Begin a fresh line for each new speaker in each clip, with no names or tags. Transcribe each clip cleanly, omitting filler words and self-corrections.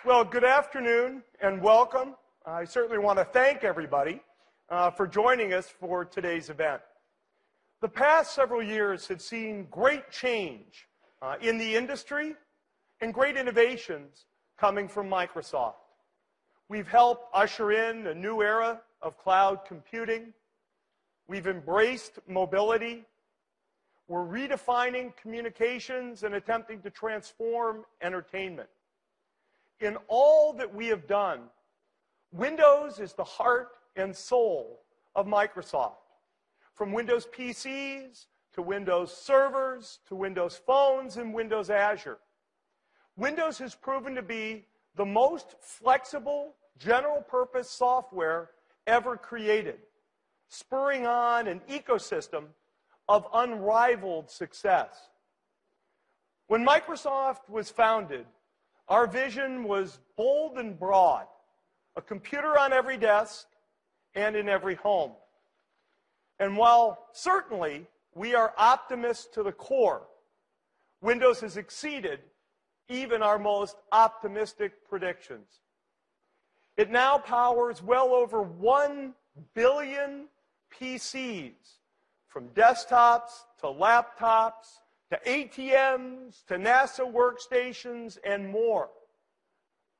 Well, good afternoon and welcome. I certainly want to thank everybody for joining us for today's event. The past several years have seen great change in the industry and great innovations coming from Microsoft. We've helped usher in a new era of cloud computing. We've embraced mobility. We're redefining communications and attempting to transform entertainment. In all that we have done, Windows is the heart and soul of Microsoft. From Windows PCs to Windows servers to Windows phones and Windows Azure. Windows has proven to be the most flexible, general-purpose software ever created, spurring on an ecosystem of unrivaled success. When Microsoft was founded, our vision was bold and broad, a computer on every desk and in every home. And while certainly we are optimists to the core, Windows has exceeded even our most optimistic predictions. It now powers well over 1 billion PCs, from desktops to laptops, to ATMs, to NASA workstations, and more,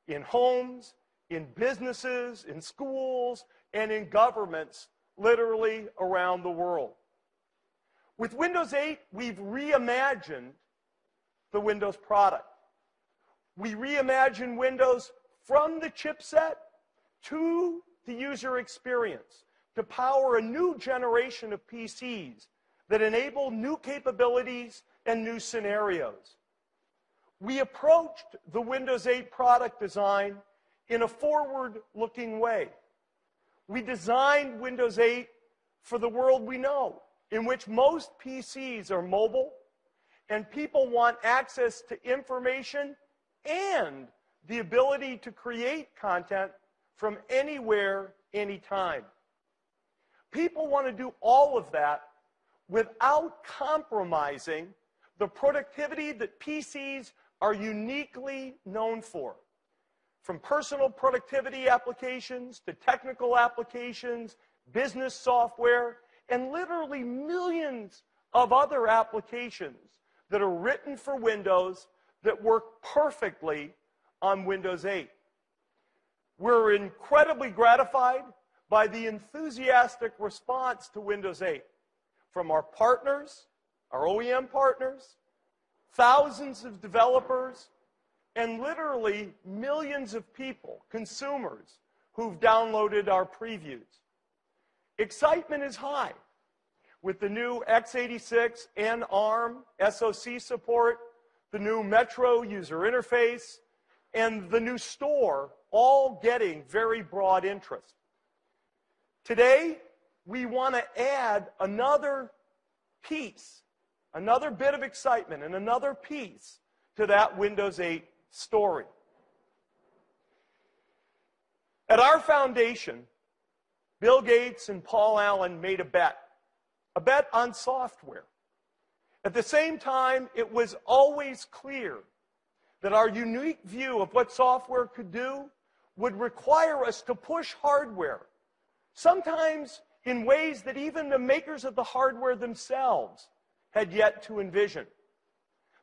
in homes, in businesses, in schools, and in governments literally around the world. With Windows 8, we've reimagined the Windows product. We reimagine Windows from the chipset to the user experience to power a new generation of PCs that enable new capabilities and new scenarios. We approached the Windows 8 product design in a forward-looking way. We designed Windows 8 for the world we know, in which most PCs are mobile, and people want access to information and the ability to create content from anywhere, anytime. People want to do all of that without compromising the productivity that PCs are uniquely known for. From personal productivity applications to technical applications, business software, and literally millions of other applications that are written for Windows that work perfectly on Windows 8. We're incredibly gratified by the enthusiastic response to Windows 8 from our partners, our OEM partners, thousands of developers, and literally millions of people, consumers, who've downloaded our previews. Excitement is high with the new x86 and ARM SoC support, the new Metro user interface, and the new store, all getting very broad interest. Today, we want to add another piece, another bit of excitement, and another piece to that Windows 8 story. At our foundation, Bill Gates and Paul Allen made a bet on software. At the same time, it was always clear that our unique view of what software could do would require us to push hardware, sometimes in ways that even the makers of the hardware themselves had yet to envision.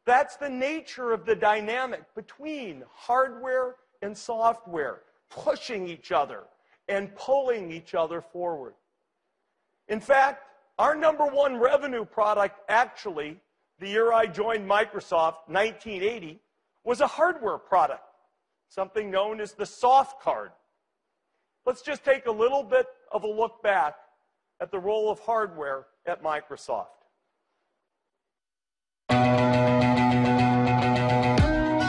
That's the nature of the dynamic between hardware and software, pushing each other and pulling each other forward. In fact, our #1 revenue product, actually, the year I joined Microsoft, 1980, was a hardware product, something known as the soft card. Let's just take a little bit of a look back at the role of hardware at Microsoft.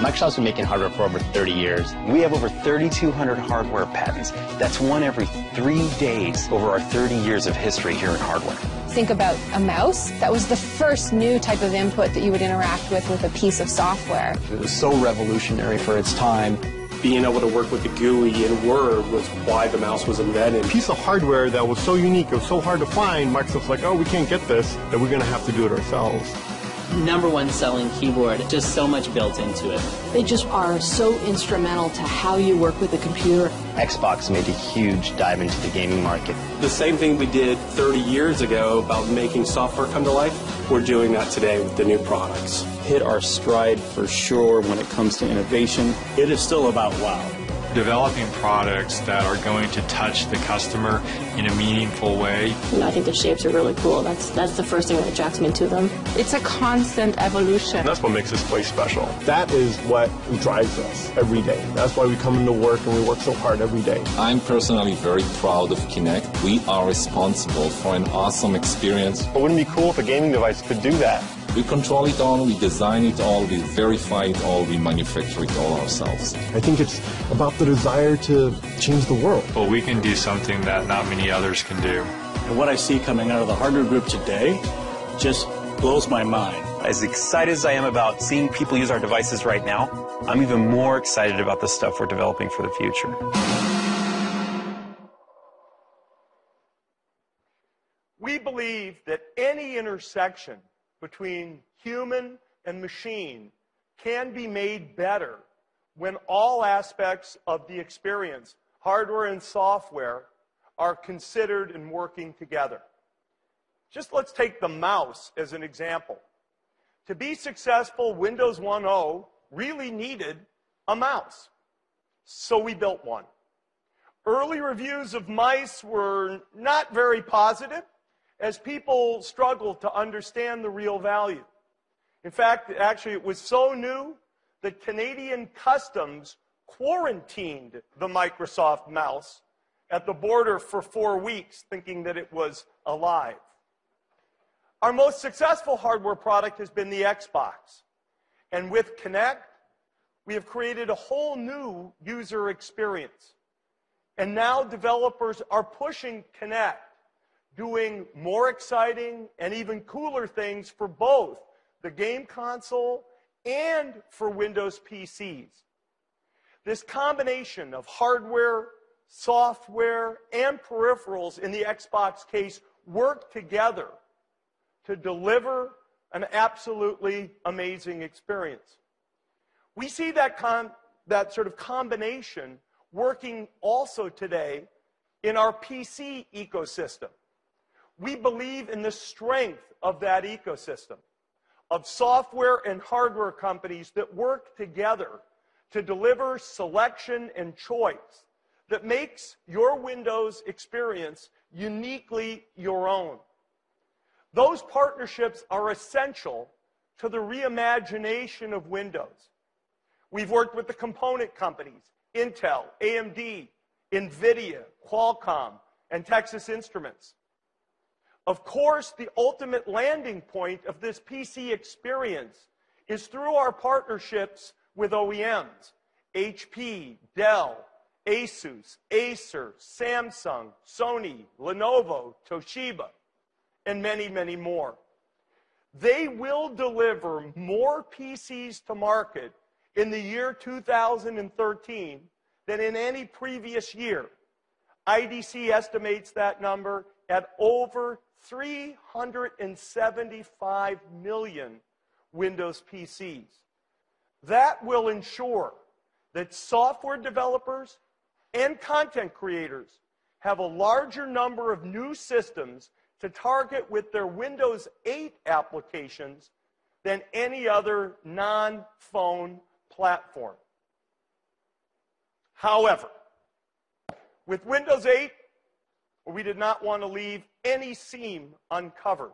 Microsoft's been making hardware for over 30 years. We have over 3,200 hardware patents. That's one every 3 days over our 30 years of history here in hardware.
Think about a mouse. That was the first new type of input that you would interact with a piece of software.
It was so revolutionary for its time.
Being able to work with the GUI in Word was why the mouse was invented.
A piece of hardware that was so unique, it was so hard to find, Microsoft's like, oh, we can't get this, that we're going to have to do it ourselves. #1 selling keyboard, just so much built into it.
They just are so instrumental to how you work with the computer.
Xbox made a huge dive into the gaming market.
The same thing we did 30 years ago about making software come to life, we're doing that today with the new products.
Hit our stride for sure when it comes to innovation.
It is still about wow.
Developing products that are going to touch the customer in a meaningful way.
I think the shapes are really cool. That's the first thing that attracts me to them.
It's a constant evolution.
That's what makes this place special. That is what drives us every day. That's why we come into work and we work so hard every day.
I'm personally very proud of Kinect. We are responsible for an awesome experience.
But wouldn't it be cool if a gaming device could do that?
We control it all, we design it all, we verify it all, we manufacture it all ourselves.
I think it's about the desire to change the world.
But we can do something that not many others can do.
And what I see coming out of the hardware group today just blows my mind.
As excited as I am about seeing people use our devices right now, I'm even more excited about the stuff we're developing for the future.
We believe that any intersection between human and machine can be made better when all aspects of the experience, hardware and software, are considered and working together. Just let's take the mouse as an example. To be successful, Windows 1.0 really needed a mouse. So we built one. Early reviews of mice were not very positive, as people struggled to understand the real value. In fact, actually, it was so new that Canadian Customs quarantined the Microsoft mouse at the border for 4 weeks, thinking that it was alive. Our most successful hardware product has been the Xbox. And with Kinect, we have created a whole new user experience. And now developers are pushing Kinect, doing more exciting and even cooler things for both the game console and for Windows PCs. This combination of hardware, software, and peripherals in the Xbox case work together to deliver an absolutely amazing experience. We see that sort of combination working also today in our PC ecosystem. We believe in the strength of that ecosystem, of software and hardware companies that work together to deliver selection and choice that makes your Windows experience uniquely your own. Those partnerships are essential to the reimagination of Windows. We've worked with the component companies, Intel, AMD, NVIDIA, Qualcomm, and Texas Instruments. Of course, the ultimate landing point of this PC experience is through our partnerships with OEMs, HP, Dell, Asus, Acer, Samsung, Sony, Lenovo, Toshiba, and many, many more. They will deliver more PCs to market in the year 2013 than in any previous year. IDC estimates that number at over 375 million Windows PCs. That will ensure that software developers and content creators have a larger number of new systems to target with their Windows 8 applications than any other non-phone platform. However, with Windows 8, we did not want to leave any seam uncovered.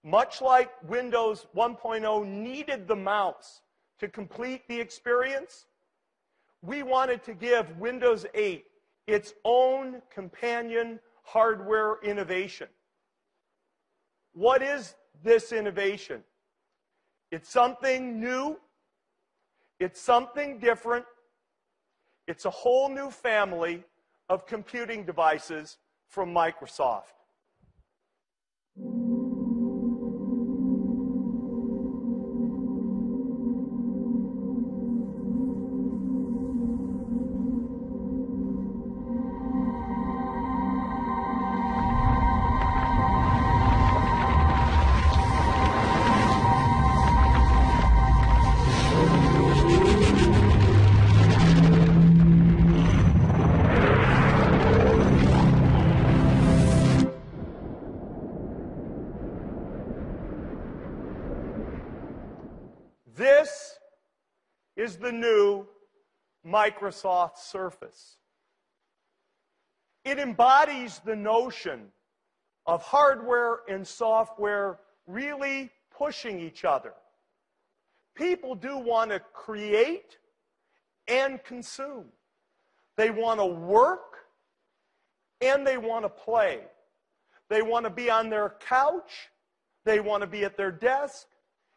Much like Windows 1.0 needed the mouse to complete the experience, we wanted to give Windows 8 its own companion hardware innovation. What is this innovation? It's something new. It's something different. It's a whole new family of computing devices from Microsoft. is the new Microsoft Surface. It embodies the notion of hardware and software really pushing each other. People do want to create and consume. They want to work and they want to play. They want to be on their couch, they want to be at their desk,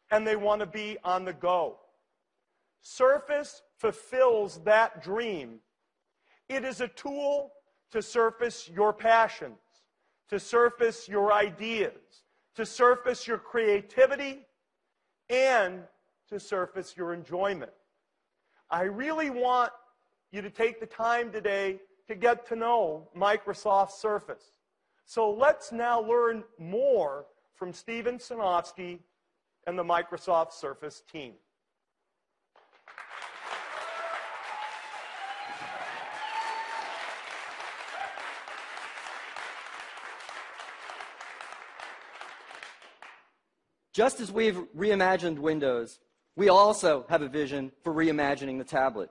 and they want to be on the go. Surface fulfills that dream. It is a tool to surface your passions, to surface your ideas, to surface your creativity, and to surface your enjoyment. I really want you to take the time today to get to know Microsoft Surface. So let's now learn more from Steven Sinofsky and the Microsoft Surface team.
Just as we've reimagined Windows, we also have a vision for reimagining the tablet.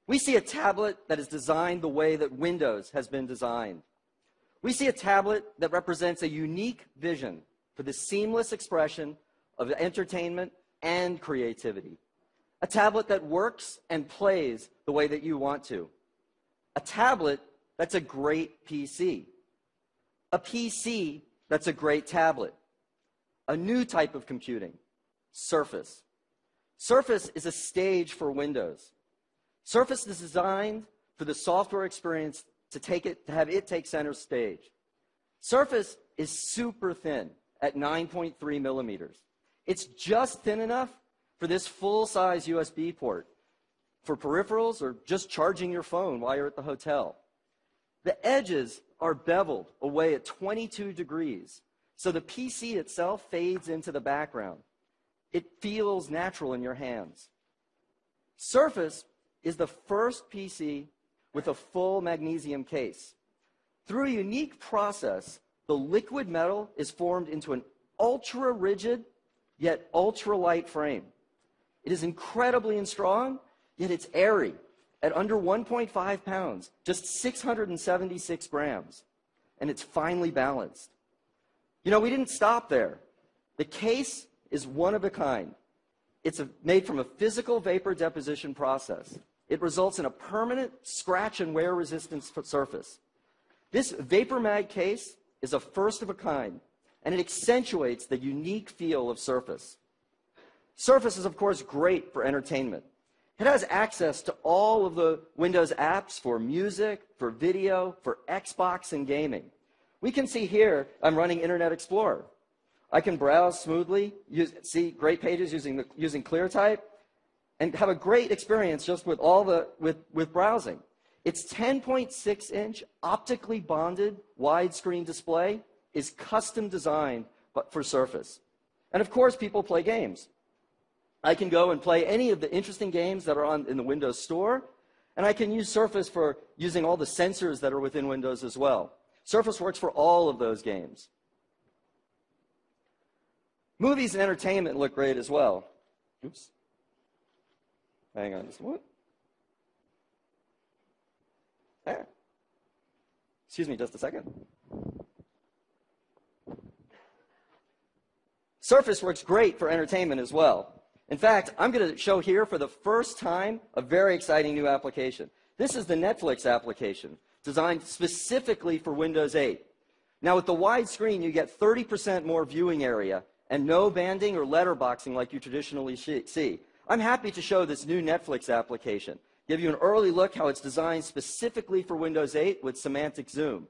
We see a tablet that is designed the way that Windows has been designed. We see a tablet that represents a unique vision for the seamless expression of entertainment and creativity. A tablet that works and plays the way that you want to. A tablet that's a great PC. A PC that's a great tablet. A new type of computing, Surface. Surface is a stage for Windows. Surface is designed for the software experience to have it take center stage. Surface is super thin at 9.3 millimeters. It's just thin enough for this full-size USB port for peripherals or just charging your phone while you're at the hotel. The edges are beveled away at 22 degrees, so the PC itself fades into the background. It feels natural in your hands. Surface is the first PC with a full magnesium case. Through a unique process, the liquid metal is formed into an ultra-rigid, yet ultra-light frame. It is incredibly strong, yet it's airy, at under 1.5 pounds, just 676 grams, and it's finely balanced. You know, we didn't stop there. The case is one of a kind. It's made from a physical vapor deposition process. It results in a permanent scratch and wear resistant surface. This vapor mag case is a first of a kind, and it accentuates the unique feel of Surface. Surface is, of course, great for entertainment. It has access to all of the Windows apps for music, for video, for Xbox and gaming. We can see here I'm running Internet Explorer. I can browse smoothly, see great pages using ClearType, and have a great experience just with with browsing. Its 10.6-inch optically bonded widescreen display is custom designed for Surface. And of course, people play games. I can go and play any of the interesting games that are in the Windows Store, and I can use Surface for using all the sensors that are within Windows as well. Surface works for all of those games. Movies and entertainment look great as well. Oops. Hang on just a moment. There. Excuse me just a second. Surface works great for entertainment as well. In fact, I'm going to show here for the first time a very exciting new application. This is the Netflix application, designed specifically for Windows 8. Now, with the wide screen, you get 30% more viewing area and no banding or letterboxing like you traditionally see. I'm happy to show this new Netflix application, give you an early look how it's designed specifically for Windows 8 with semantic zoom.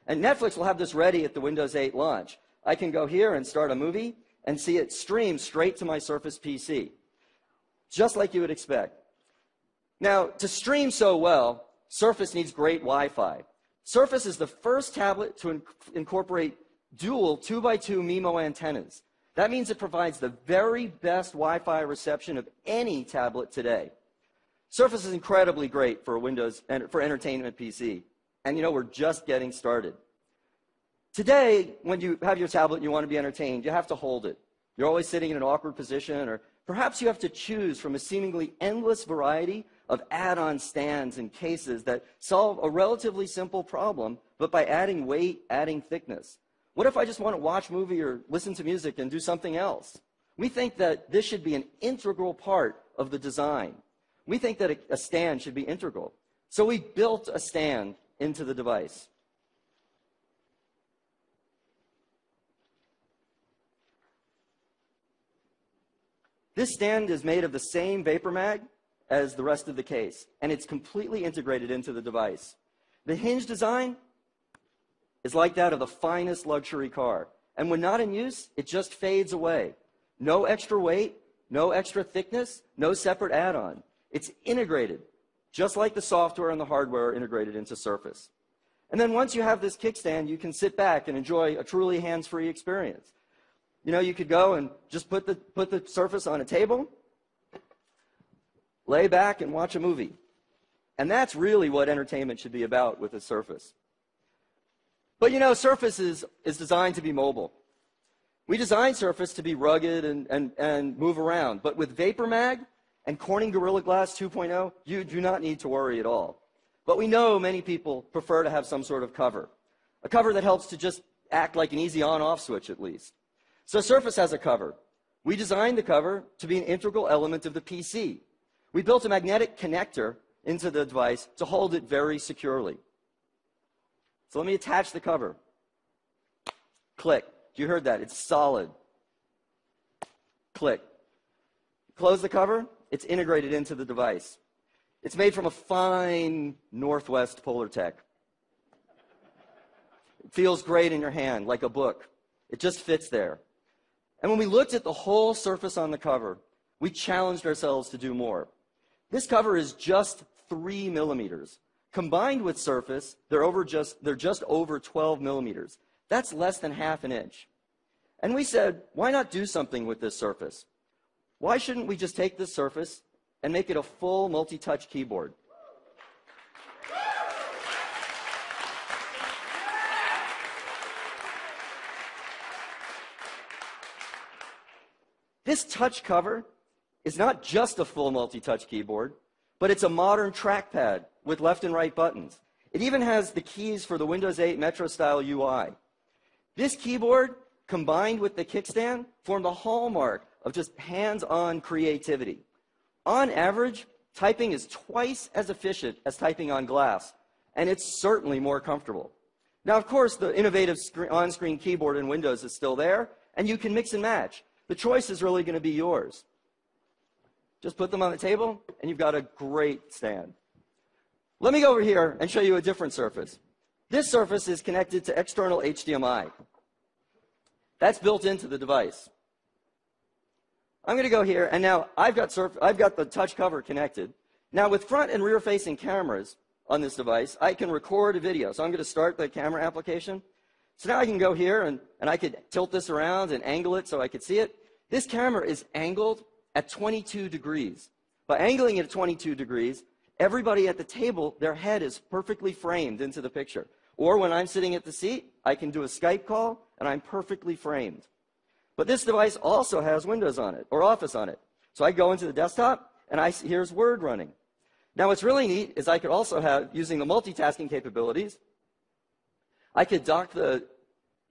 And Netflix will have this ready at the Windows 8 launch. I can go here and start a movie and see it stream straight to my Surface PC, just like you would expect. Now, to stream so well, Surface needs great Wi-Fi. Surface is the first tablet to incorporate dual 2x2 MIMO antennas. That means it provides the very best Wi-Fi reception of any tablet today. Surface is incredibly great for Windows and for entertainment PC. And you know, we're just getting started. Today, when you have your tablet and you want to be entertained, you have to hold it. You're always sitting in an awkward position, or Perhaps you have to choose from a seemingly endless variety of add-on stands and cases that solve a relatively simple problem, but by adding weight, adding thickness. What if I just want to watch a movie or listen to music and do something else? We think that this should be an integral part of the design. We think that a stand should be integral. So we built a stand into the device. This stand is made of the same vapor mag as the rest of the case, and it's completely integrated into the device. The hinge design is like that of the finest luxury car, and when not in use, it just fades away. No extra weight, no extra thickness, no separate add-on. It's integrated, just like the software and the hardware are integrated into Surface. And then once you have this kickstand, you can sit back and enjoy a truly hands-free experience. You know, you could go and just put the Surface on a table, lay back and watch a movie. And that's really what entertainment should be about with a Surface. But you know, Surface is designed to be mobile. We designed Surface to be rugged and move around. But with Vapor Mag and Corning Gorilla Glass 2.0, you do not need to worry at all. But we know many people prefer to have some sort of cover. A cover that helps to just act like an easy on-off switch at least. So Surface has a cover. We designed the cover to be an integral element of the PC. We built a magnetic connector into the device to hold it very securely. So let me attach the cover. Click. You heard that. It's solid. Click. Close the cover. It's integrated into the device. It's made from a fine Northwest Polartec. It feels great in your hand, like a book. It just fits there. And when we looked at the whole Surface on the cover, we challenged ourselves to do more. This cover is just 3 millimeters. Combined with Surface, they're just over 12 millimeters. That's less than half an inch. And we said, why not do something with this Surface? Why shouldn't we just take this Surface and make it a full multi-touch keyboard? This touch cover is not just a full multi-touch keyboard, but it's a modern trackpad with left and right buttons. It even has the keys for the Windows 8 Metro-style UI. This keyboard, combined with the kickstand, form the hallmark of just hands-on creativity. On average, typing is twice as efficient as typing on glass, and it's certainly more comfortable. Now, of course, the innovative on-screen keyboard in Windows is still there, and you can mix and match. The choice is really going to be yours. Just put them on the table, and you've got a great stand. Let me go over here and show you a different Surface. This Surface is connected to external HDMI. That's built into the device. I'm going to go here, and now I've got the touch cover connected. Now, with front and rear-facing cameras on this device, I can record a video. So I'm going to start the camera application. So now I can go here, and I could tilt this around and angle it so I could see it. This camera is angled at 22 degrees. By angling it at 22 degrees, everybody at the table, their head is perfectly framed into the picture. Or when I'm sitting at the seat, I can do a Skype call, and I'm perfectly framed. But this device also has Windows on it, or Office on it. So I go into the desktop, and here's Word running. Now what's really neat is I could also have, using the multitasking capabilities, I could dock the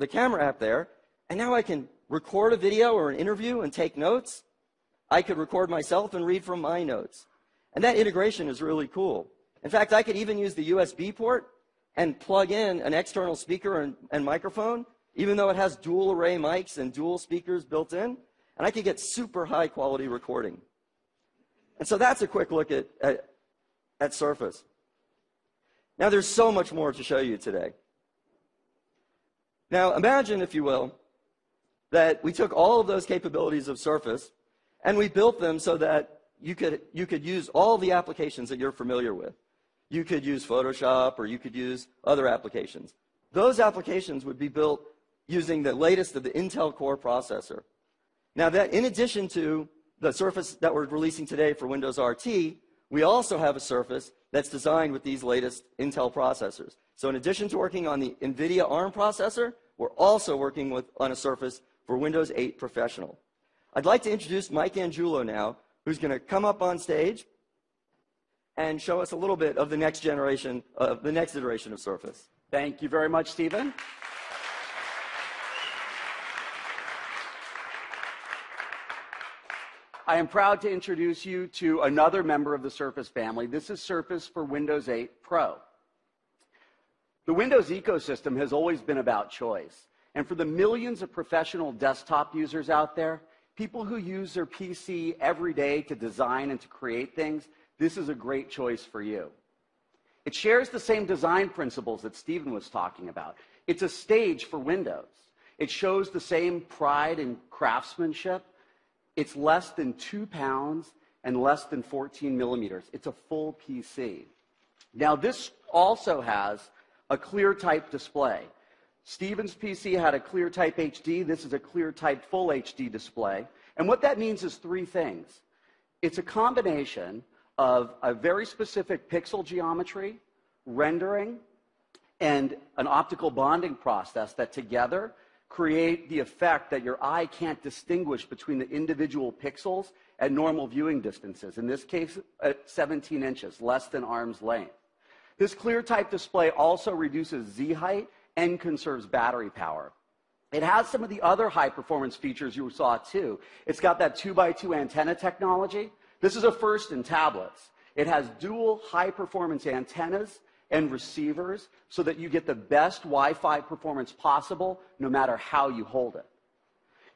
camera app there, and now I can record a video or an interview and take notes. I could record myself and read from my notes. And that integration is really cool. In fact, I could even use the USB port and plug in an external speaker and microphone, even though it has dual array mics and dual speakers built in, and I could get super high quality recording. And so that's a quick look at Surface. Now there's so much more to show you today. Now imagine, if you will, that we took all of those capabilities of Surface and we built them so that you could use all the applications that you're familiar with. You could use Photoshop, or you could use other applications. Those applications would be built using the latest of the Intel Core processor. Now, that in addition to the Surface that we're releasing today for Windows RT, we also have a Surface that's designed with these latest Intel processors. So in addition to working on the NVIDIA ARM processor, we're also working on a Surface for Windows 8 Professional. I'd like to introduce Mike Angiulo now, who's going to come up on stage and show us a little bit of the next iteration of Surface.
Thank you very much, Stephen. I am proud to introduce you to another member of the Surface family. This is Surface for Windows 8 Pro. The Windows ecosystem has always been about choice. And for the millions of professional desktop users out there, people who use their PC every day to design and to create things, this is a great choice for you. It shares the same design principles that Stephen was talking about. It's a stage for Windows. It shows the same pride and craftsmanship. It's less than 2 pounds and less than 14 millimeters. It's a full PC. Now, this also has a ClearType display. Stephen's PC had a ClearType HD. This is a ClearType Full HD display. And what that means is 3 things. It's a combination of a very specific pixel geometry, rendering, and an optical bonding process that together create the effect that your eye can't distinguish between the individual pixels at normal viewing distances, in this case at 17 inches, less than arm's length. This ClearType display also reduces Z height and conserves battery power. It has some of the other high-performance features you saw too. It's got that 2x2 antenna technology. This is a first in tablets. It has dual high-performance antennas and receivers so that you get the best Wi-Fi performance possible no matter how you hold it.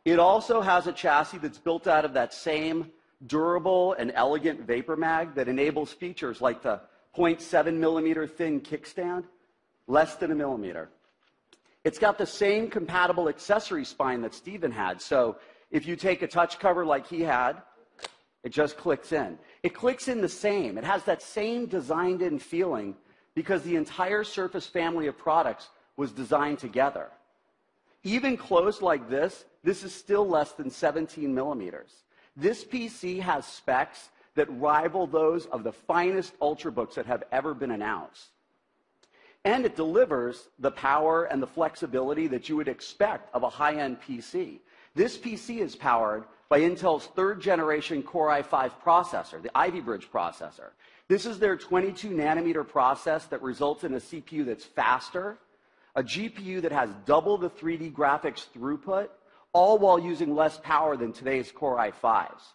It also has a chassis that's built out of that same durable and elegant vapor mag that enables features like the 0.7 millimeter thin kickstand, less than a millimeter. It's got the same compatible accessory spine that Stephen had. So if you take a touch cover like he had, it just clicks in. It clicks in the same. It has that same designed-in feeling because the entire Surface family of products was designed together. Even closed like this is still less than 17 millimeters. This PC has specs that rival those of the finest Ultrabooks that have ever been announced. And it delivers the power and the flexibility that you would expect of a high-end PC. This PC is powered by Intel's 3rd generation Core i5 processor, the Ivy Bridge processor. This is their 22 nanometer process that results in a CPU that's faster, a GPU that has double the 3D graphics throughput, all while using less power than today's Core i5s.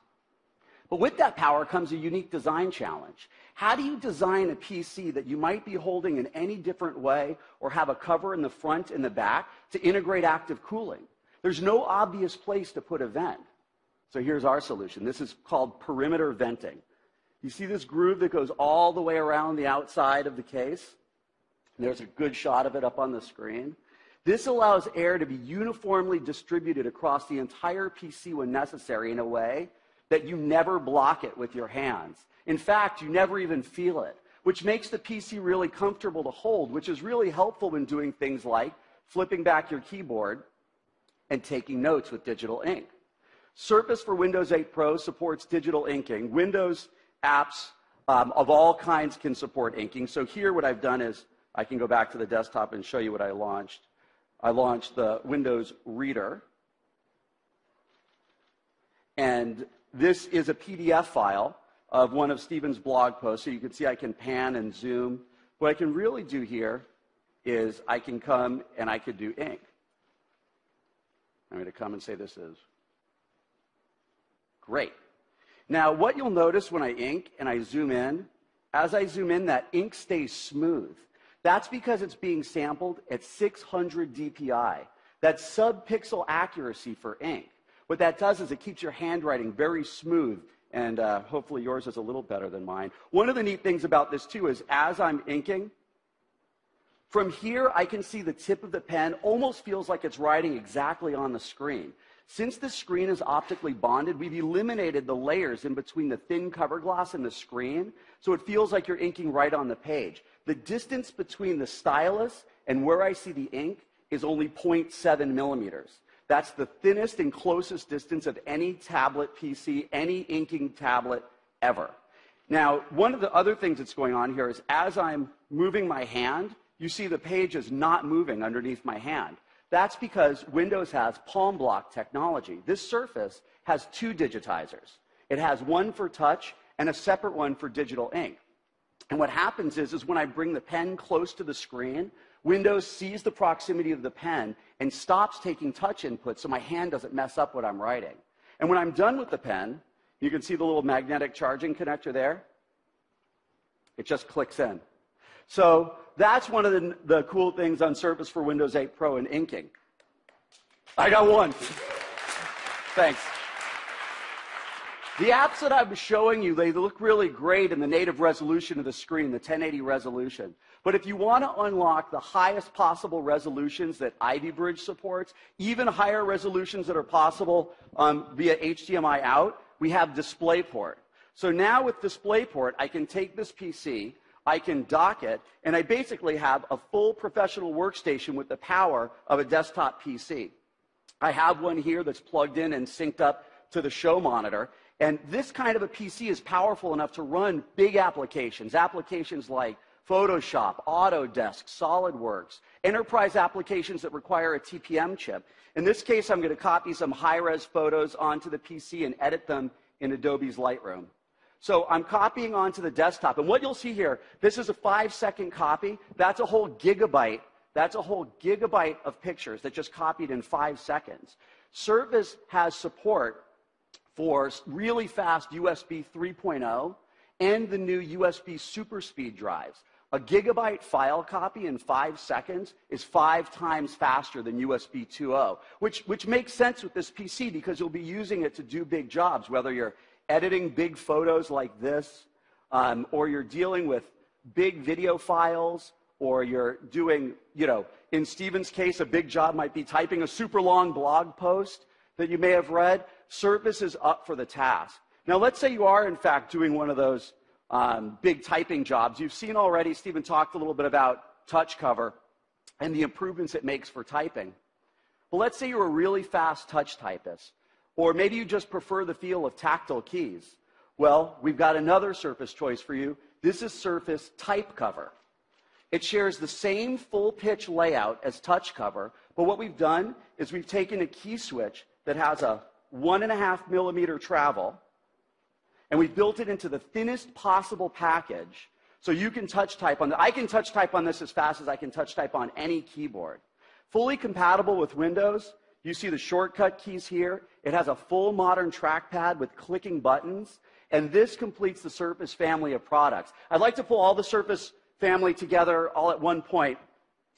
But with that power comes a unique design challenge. How do you design a PC that you might be holding in any different way or have a cover in the front and the back to integrate active cooling? There's no obvious place to put a vent. So here's our solution. This is called perimeter venting. You see this groove that goes all the way around the outside of the case? There's a good shot of it up on the screen. This allows air to be uniformly distributed across the entire PC when necessary in a way that you never block it with your hands. In fact, you never even feel it, which makes the PC really comfortable to hold, which is really helpful when doing things like flipping back your keyboard and taking notes with digital ink. Surface for Windows 8 Pro supports digital inking. Windows apps of all kinds can support inking. So here what I've done is I can go back to the desktop and show you what I launched. I launched the Windows Reader. And this is a PDF file of one of Stephen's blog posts. So you can see I can pan and zoom. What I can really do here is I can come and I could do ink. I'm going to come and say this is great. Now, what you'll notice when I ink and I zoom in, as I zoom in, that ink stays smooth. That's because it's being sampled at 600 DPI. That's sub-pixel accuracy for ink. What that does is it keeps your handwriting very smooth, and hopefully yours is a little better than mine. One of the neat things about this, too, is as I'm inking, from here I can see the tip of the pen almost feels like it's writing exactly on the screen. Since the screen is optically bonded, we've eliminated the layers in between the thin cover glass and the screen, so it feels like you're inking right on the page. The distance between the stylus and where I see the ink is only 0.7 millimeters. That's the thinnest and closest distance of any tablet PC, any inking tablet ever. Now, one of the other things that's going on here is as I'm moving my hand, you see the page is not moving underneath my hand. That's because Windows has palm block technology. This Surface has 2 digitizers. It has one for touch and a separate one for digital ink. And what happens is when I bring the pen close to the screen, Windows sees the proximity of the pen and stops taking touch input so my hand doesn't mess up what I'm writing. And when I'm done with the pen, you can see the little magnetic charging connector there. It just clicks in. So that's one of the cool things on Surface for Windows 8 Pro and inking. I got one. Thanks. The apps that I'm showing you, they look really great in the native resolution of the screen, the 1080 resolution. But if you want to unlock the highest possible resolutions that Ivy Bridge supports, even higher resolutions that are possible via HDMI out, we have DisplayPort. So now with DisplayPort, I can take this PC, I can dock it, and I basically have a full professional workstation with the power of a desktop PC. I have one here that's plugged in and synced up to the show monitor. And this kind of a PC is powerful enough to run big applications, applications like Photoshop, Autodesk, SolidWorks, enterprise applications that require a TPM chip. In this case, I'm going to copy some high-res photos onto the PC and edit them in Adobe's Lightroom. So I'm copying onto the desktop. And what you'll see here, this is a 5-second copy. That's a whole gigabyte. That's a whole gigabyte of pictures that just copied in 5 seconds. Surface has support for really fast USB 3.0 and the new USB super speed drives. A gigabyte file copy in 5 seconds is 5 times faster than USB 2.0, which makes sense with this PC because you'll be using it to do big jobs, whether you're editing big photos like this, or you're dealing with big video files, or you're doing, in Stephen's case, a big job might be typing a super long blog post that you may have read. Surface is up for the task. Now, let's say you are, in fact, doing one of those big typing jobs. You've seen already, Stephen talked a little bit about touch cover and the improvements it makes for typing. Well, let's say you're a really fast touch typist, or maybe you just prefer the feel of tactile keys. Well, we've got another Surface choice for you. This is Surface Type Cover. It shares the same full-pitch layout as touch cover, but what we've done is we've taken a key switch that has a 1.5 millimeter travel, and we've built it into the thinnest possible package, so you can touch type on I can touch type on this as fast as I can touch type on any keyboard. Fully compatible with Windows. You see the shortcut keys here. It has a full modern trackpad with clicking buttons, and this completes the Surface family of products. I'd like to pull all the Surface family together all at one point.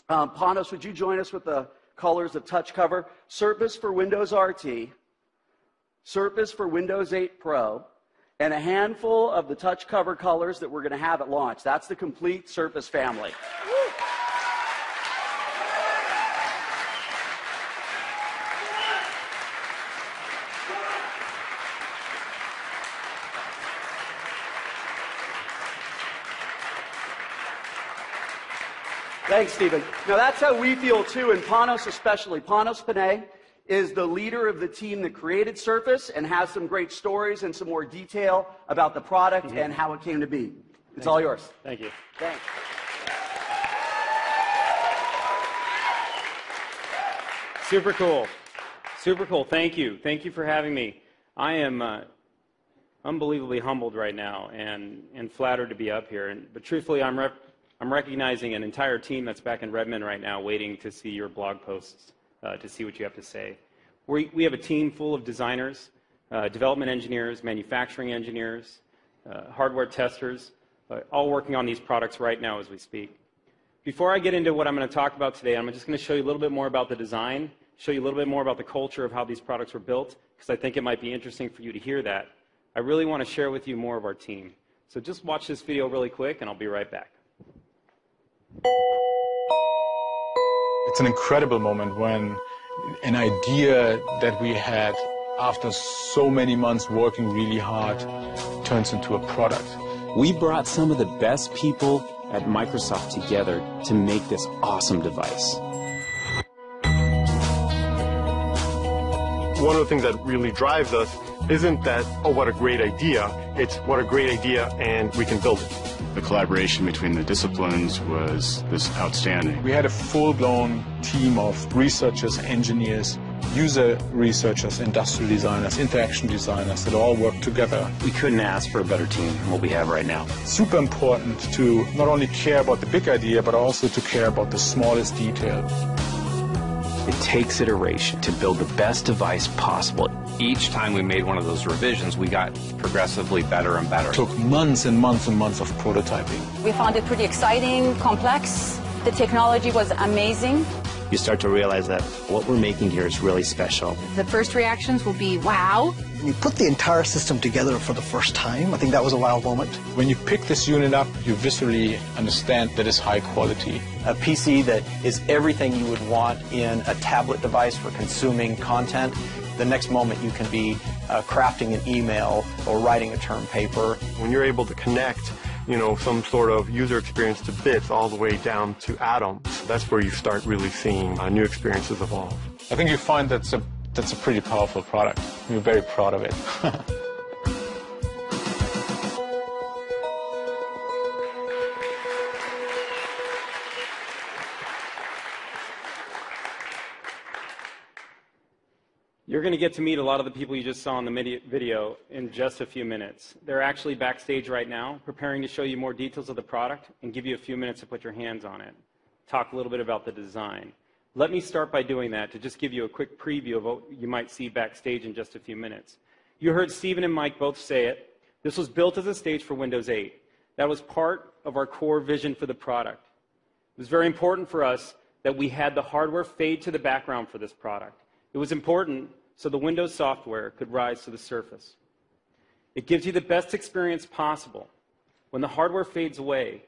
Panos, would you join us with the colors of touch cover? Surface for Windows RT, Surface for Windows 8 Pro, and a handful of the touch cover colors that we're going to have at launch. That's the complete Surface family. Thanks, Stephen. Now, that's how we feel, too, and Panos especially. Panos Panay is the leader of the team that created Surface and has some great stories and some more detail about the product and how it came to be. It's all yours.
Thank you.
Thanks.
Super cool. Super cool. Thank you. Thank you for having me. I am unbelievably humbled right now and flattered to be up here. But truthfully, I'm recognizing an entire team that's back in Redmond right now waiting to see your blog posts, to see what you have to say. We have a team full of designers, development engineers, manufacturing engineers, hardware testers, all working on these products right now as we speak. Before I get into what I'm going to talk about today, I'm just going to show you a little bit more about the design, show you a little bit more about the culture of how these products were built, because I think it might be interesting for you to hear that. I really want to share with you more of our team. So just watch this video really quick, and I'll be right back.
It's an incredible moment when an idea that we had after so many months working really hard turns into a product.
We brought some of the best people at Microsoft together to make this awesome device.
One of the things that really drives us isn't that, oh, what a great idea. It's what a great idea and we can build it.
The collaboration between the disciplines was outstanding.
We had a full-blown team of researchers, engineers, user researchers, industrial designers, interaction designers that all work together.
We couldn't ask for a better team than what we have right now.
Super important to not only care about the big idea, but also to care about the smallest details.
It takes iteration to build the best device possible.
Each time we made one of those revisions, we got progressively better and better.
It took months and months and months of prototyping.
We found it pretty exciting, complex. The technology was amazing.
You start to realize that what we're making here is really special.
The first reactions will be, wow.
When you put the entire system together for the first time, I think that was a wow moment.
When you pick this unit up, you viscerally understand that it's high quality.
A PC that is everything you would want in a tablet device for consuming content. The next moment you can be crafting an email or writing a term paper.
When you're able to connect, some sort of user experience to bits all the way down to atoms, that's where you start really seeing new experiences evolve.
I think you find that's a pretty powerful product. We're very proud of it.
You're going to get to meet a lot of the people you just saw in the video in just a few minutes. They're actually backstage right now, preparing to show you more details of the product and give you a few minutes to put your hands on it. Talk a little bit about the design. Let me start by doing that to just give you a quick preview of what you might see backstage in just a few minutes. You heard Stephen and Mike both say it. This was built as a stage for Windows 8. That was part of our core vision for the product. It was very important for us that we had the hardware fade to the background for this product. It was important so the Windows software could rise to the surface. It gives you the best experience possible when the hardware fades away,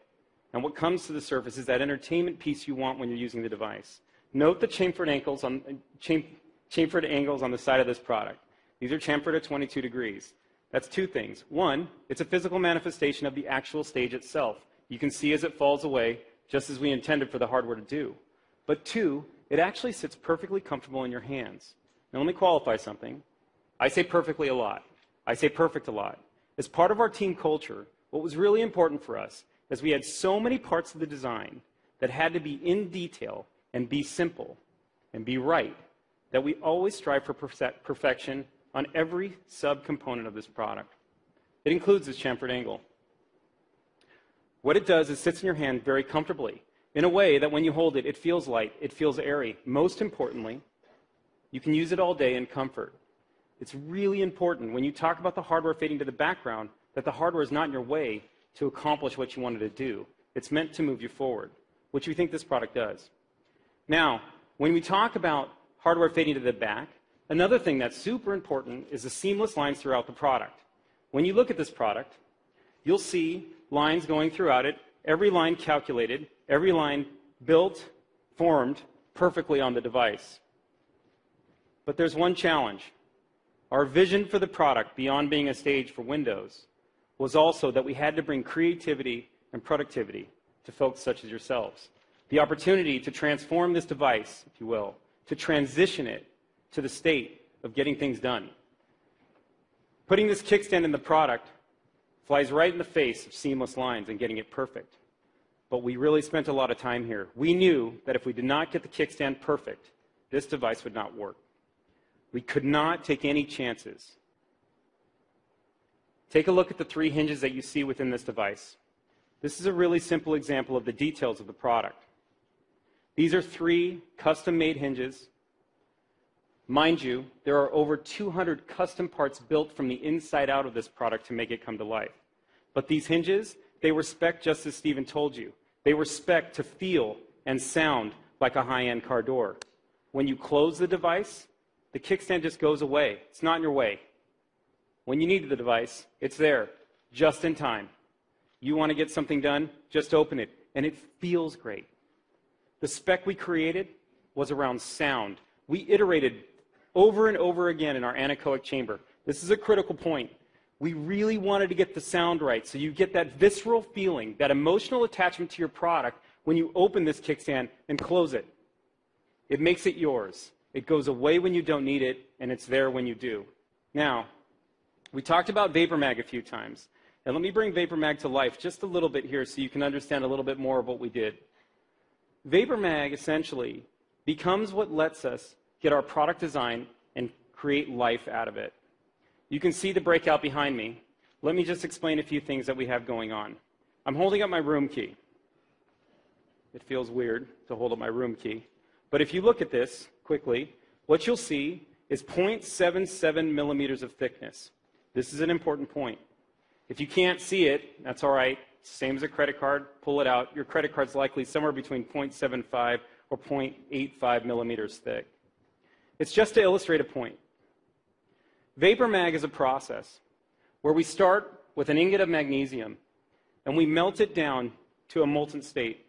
and what comes to the surface is that entertainment piece you want when you're using the device. Note the chamfered angles on the side of this product. These are chamfered at 22 degrees. That's two things. One, it's a physical manifestation of the actual stage itself. You can see as it falls away, just as we intended for the hardware to do. But two, it actually sits perfectly comfortable in your hands. Now let me qualify something. I say perfectly a lot. I say perfect a lot. As part of our team culture, what was really important for us is we had so many parts of the design that had to be in detail and be simple and be right that we always strive for perfection on every subcomponent of this product. It includes this chamfered angle. What it does is sits in your hand very comfortably in a way that when you hold it, it feels light, it feels airy. Most importantly, you can use it all day in comfort. It's really important when you talk about the hardware fading to the background that the hardware is not in your way to accomplish what you wanted to do. It's meant to move you forward, which we think this product does. Now, when we talk about hardware fading to the back, another thing that's super important is the seamless lines throughout the product. When you look at this product, you'll see lines going throughout it, every line calculated, every line built, formed perfectly on the device. But there's one challenge. Our vision for the product, beyond being a stage for Windows, was also that we had to bring creativity and productivity to folks such as yourselves. The opportunity to transform this device, if you will, to transition it to the state of getting things done. Putting this kickstand in the product flies right in the face of seamless lines and getting it perfect. But we really spent a lot of time here. We knew that if we did not get the kickstand perfect, this device would not work. We could not take any chances. Take a look at the three hinges that you see within this device. This is a really simple example of the details of the product. These are three custom-made hinges. Mind you, there are over 200 custom parts built from the inside out of this product to make it come to life. But these hinges, they were spec'd just as Stephen told you. They were spec'd to feel and sound like a high-end car door. When you close the device, the kickstand just goes away. It's not in your way. When you need the device, it's there, just in time. You want to get something done, just open it, and it feels great. The spec we created was around sound. We iterated over and over again in our anechoic chamber. This is a critical point. We really wanted to get the sound right, so you get that visceral feeling, that emotional attachment to your product when you open this kickstand and close it. It makes it yours. It goes away when you don't need it, and it's there when you do. Now, we talked about VaporMag a few times, and let me bring VaporMag to life just a little bit here so you can understand a little bit more of what we did. VaporMag essentially becomes what lets us get our product design and create life out of it. You can see the breakout behind me. Let me just explain a few things that we have going on. I'm holding up my room key. It feels weird to hold up my room key. But if you look at this quickly, what you'll see is 0.77 millimeters of thickness. This is an important point. If you can't see it, that's all right. Same as a credit card, pull it out. Your credit card's likely somewhere between 0.75 or 0.85 millimeters thick. It's just to illustrate a point. Vapor Mag is a process where we start with an ingot of magnesium and we melt it down to a molten state.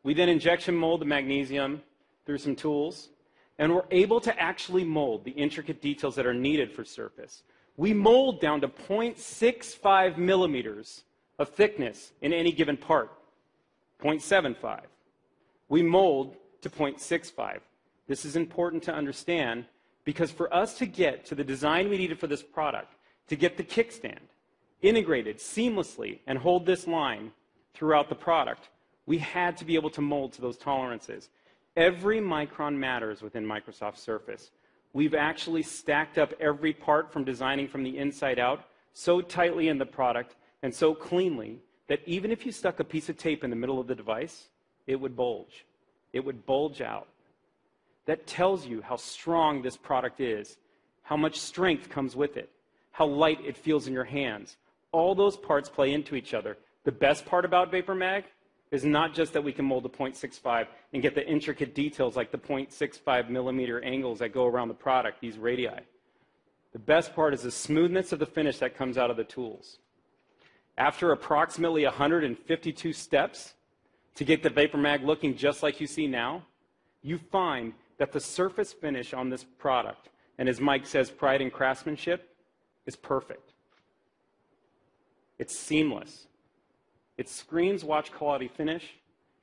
We then injection mold the magnesium through some tools, and we're able to actually mold the intricate details that are needed for surface. We mold down to 0.65 millimeters of thickness in any given part, 0.75. We mold to 0.65. This is important to understand because for us to get to the design we needed for this product, to get the kickstand integrated seamlessly and hold this line throughout the product, we had to be able to mold to those tolerances. Every micron matters within Microsoft Surface. We've actually stacked up every part from designing from the inside out so tightly in the product and so cleanly that even if you stuck a piece of tape in the middle of the device, it would bulge. It would bulge out. That tells you how strong this product is, how much strength comes with it, how light it feels in your hands. All those parts play into each other. The best part about Vapor Mag is not just that we can mold to 0.65 and get the intricate details like the 0.65 millimeter angles that go around the product, these radii. The best part is the smoothness of the finish that comes out of the tools. After approximately 152 steps to get the Vapor Mag looking just like you see now, you find that the surface finish on this product, and as Mike says, pride in craftsmanship, is perfect. It's seamless. It screams watch quality finish,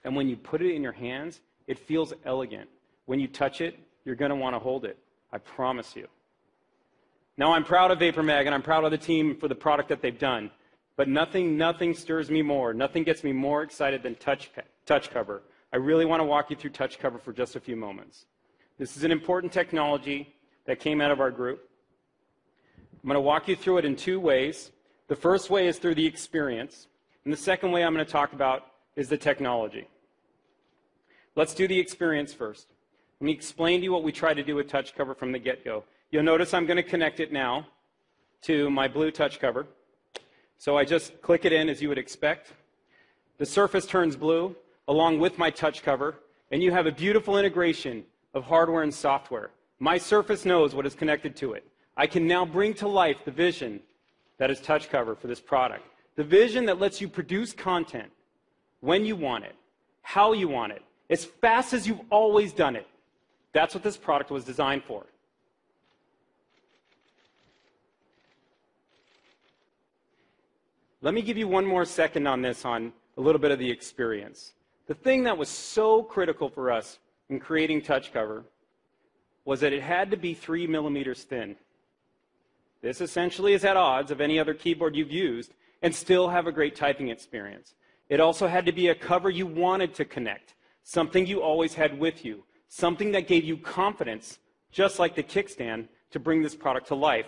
and when you put it in your hands, it feels elegant. When you touch it, you're going to want to hold it. I promise you. Now, I'm proud of Vapor Mag, and I'm proud of the team for the product that they've done, but nothing stirs me more, nothing gets me more excited than touch cover. I really want to walk you through touch cover for just a few moments. This is an important technology that came out of our group. I'm going to walk you through it in two ways. The first way is through the experience, and the second way I'm going to talk about is the technology. Let's do the experience first. Let me explain to you what we try to do with touch cover from the get-go. You'll notice I'm going to connect it now to my blue touch cover. So I just click it in as you would expect. The surface turns blue along with my touch cover, and you have a beautiful integration of hardware and software. My surface knows what is connected to it. I can now bring to life the vision that is touch cover for this product. The vision that lets you produce content when you want it, how you want it, as fast as you've always done it. That's what this product was designed for. Let me give you one more second on this, on a little bit of the experience. The thing that was so critical for us in creating touch cover was that it had to be 3 millimeters thin. This essentially is at odds of any other keyboard you've used and still have a great typing experience. It also had to be a cover you wanted to connect, something you always had with you, something that gave you confidence, just like the kickstand, to bring this product to life.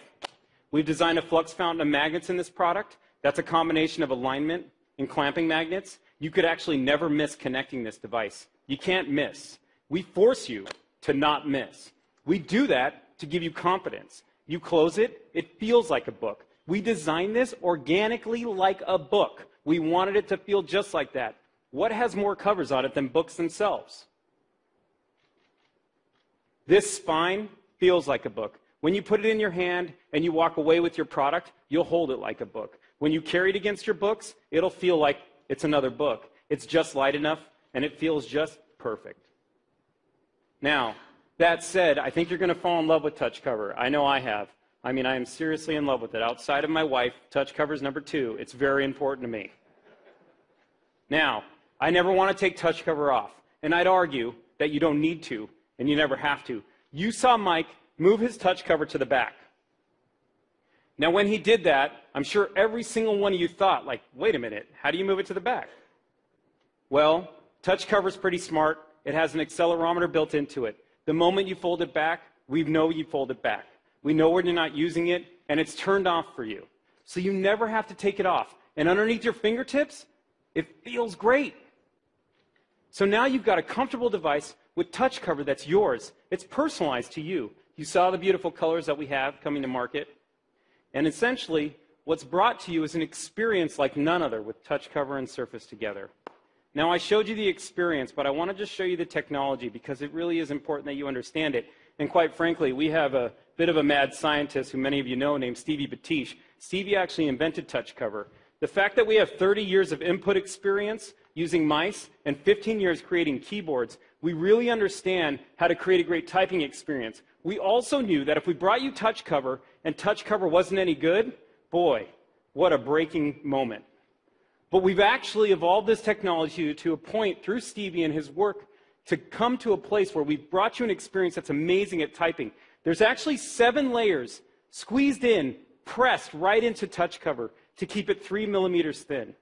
We've designed a flux fountain of magnets in this product. That's a combination of alignment and clamping magnets. You could actually never miss connecting this device. You can't miss. We force you to not miss. We do that to give you confidence. You close it, it feels like a book. We designed this organically like a book. We wanted it to feel just like that. What has more covers on it than books themselves? This spine feels like a book. When you put it in your hand and you walk away with your product, you'll hold it like a book. When you carry it against your books, it'll feel like it's another book. It's just light enough, and it feels just perfect. Now, that said, I think you're going to fall in love with touch cover. I know I have. I mean, I am seriously in love with it. Outside of my wife, touch cover is number 2. It's very important to me. Now, I never want to take touch cover off, and I'd argue that you don't need to, and you never have to. You saw Mike move his touch cover to the back. Now, when he did that, I'm sure every single one of you thought, like, wait a minute, how do you move it to the back? Well, touch cover is pretty smart. It has an accelerometer built into it. The moment you fold it back, we know you fold it back. We know when you're not using it, and it's turned off for you. So you never have to take it off. And underneath your fingertips, it feels great. So now you've got a comfortable device with touch cover that's yours. It's personalized to you. You saw the beautiful colors that we have coming to market. And essentially, what's brought to you is an experience like none other with touch cover and Surface together. Now, I showed you the experience, but I want to just show you the technology because it really is important that you understand it. And quite frankly, we have a bit of a mad scientist who many of you know named Stevie Ballmer. Stevie actually invented touch cover. The fact that we have 30 years of input experience using mice and 15 years creating keyboards, we really understand how to create a great typing experience. We also knew that if we brought you touch cover and touch cover wasn't any good, boy, what a breaking moment. But we've actually evolved this technology to a point through Stevie and his work to come to a place where we've brought you an experience that's amazing at typing. There's actually 7 layers squeezed in, pressed right into touch cover to keep it 3 millimeters thin.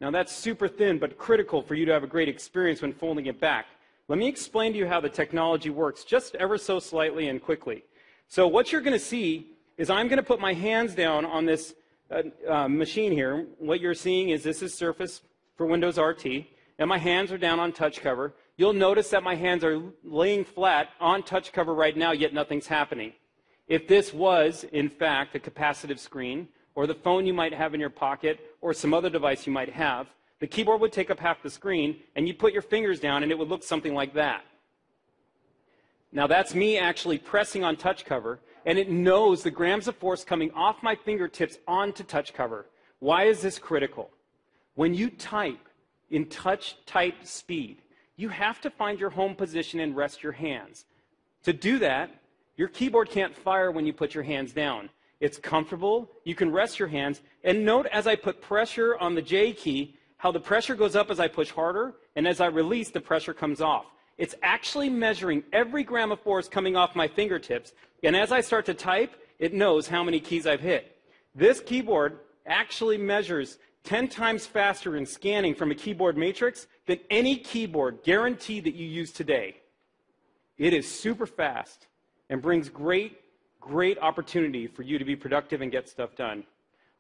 Now that's super thin, but critical for you to have a great experience when folding it back. Let me explain to you how the technology works just ever so slightly and quickly. So what you're going to see is I'm going to put my hands down on this machine here. What you're seeing is this is Surface for Windows RT, and my hands are down on touch cover. You'll notice that my hands are laying flat on touch cover right now, yet nothing's happening. If this was, in fact, a capacitive screen, or the phone you might have in your pocket, or some other device you might have, the keyboard would take up half the screen, and you put your fingers down, and it would look something like that. Now that's me actually pressing on touch cover, and it knows the grams of force coming off my fingertips onto touch cover. Why is this critical? When you type in touch type speed, you have to find your home position and rest your hands. To do that, your keyboard can't fire when you put your hands down. It's comfortable, you can rest your hands, and note as I put pressure on the J key, how the pressure goes up as I push harder, and as I release, the pressure comes off. It's actually measuring every gram of force coming off my fingertips, and as I start to type, it knows how many keys I've hit. This keyboard actually measures 10 times faster in scanning from a keyboard matrix than any keyboard guaranteed that you use today. It is super fast and brings great opportunity for you to be productive and get stuff done.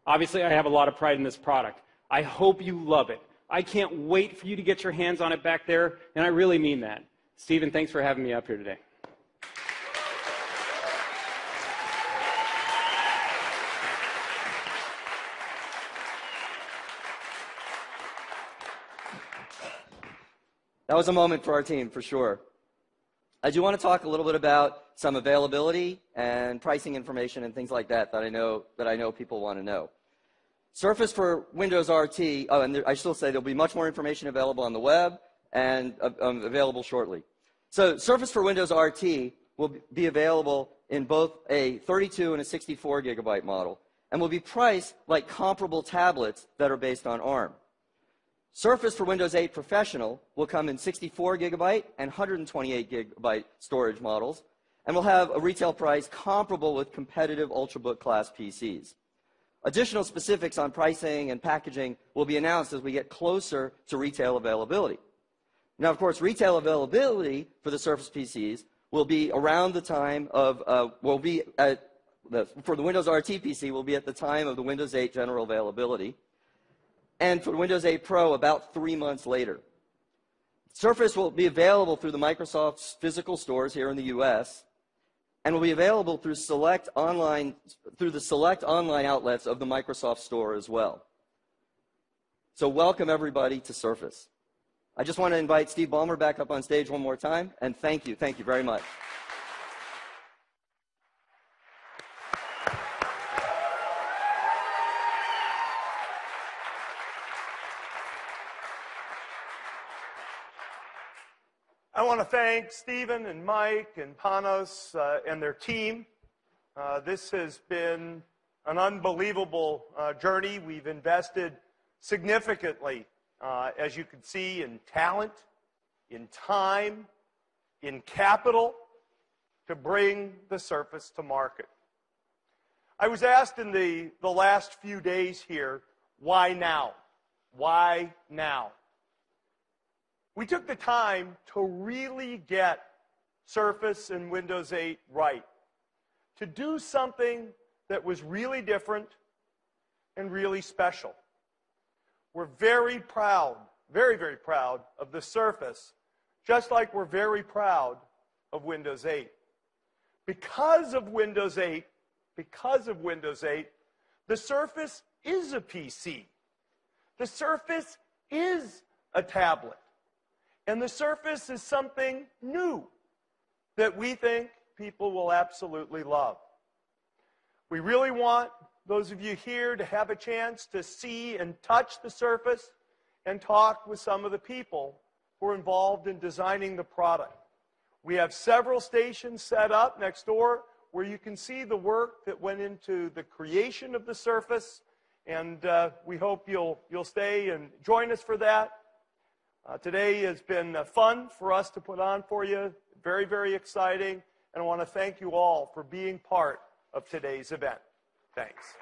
Obviously, I have a lot of pride in this product. I hope you love it. I can't wait for you to get your hands on it back there, and I really mean that. Stephen, thanks for having me up here today.
That was a moment for our team, for sure. I do want to talk a little bit about some availability and pricing information and things like that that I know people want to know. Surface for Windows RT, and I still say there'll be much more information available on the web and available shortly. So Surface for Windows RT will be available in both a 32 and a 64 gigabyte model and will be priced like comparable tablets that are based on ARM. Surface for Windows 8 Professional will come in 64 gigabyte and 128 gigabyte storage models and will have a retail price comparable with competitive Ultrabook class PCs. Additional specifics on pricing and packaging will be announced as we get closer to retail availability. Now, of course, retail availability for the Surface PCs will be around the time of, for the Windows RT PC will be at the time of the Windows 8 general availability. And for Windows 8 Pro, about 3 months later. Surface will be available through the Microsoft's physical stores here in the US, and will be available through the select online outlets of the Microsoft Store as well. So welcome everybody to Surface. I just want to invite Steve Ballmer back up on stage one more time, and thank you very much.
I want to thank Stephen and Mike and Panos and their team. This has been an unbelievable journey. We've invested significantly, as you can see, in talent, in time, in capital to bring the Surface to market. I was asked in the last few days here, why now? Why now? We took the time to really get Surface and Windows 8 right, to do something that was really different and really special. We're very proud, very, very proud of the Surface, just like we're very proud of Windows 8. Because of Windows 8, the Surface is a PC. The Surface is a tablet. And the Surface is something new that we think people will absolutely love. We really want those of you here to have a chance to see and touch the Surface and talk with some of the people who are involved in designing the product. We have several stations set up next door where you can see the work that went into the creation of the Surface, and we hope you'll stay and join us for that. Today has been fun for us to put on for you, very, very exciting, and I want to thank you all for being part of today's event. Thanks.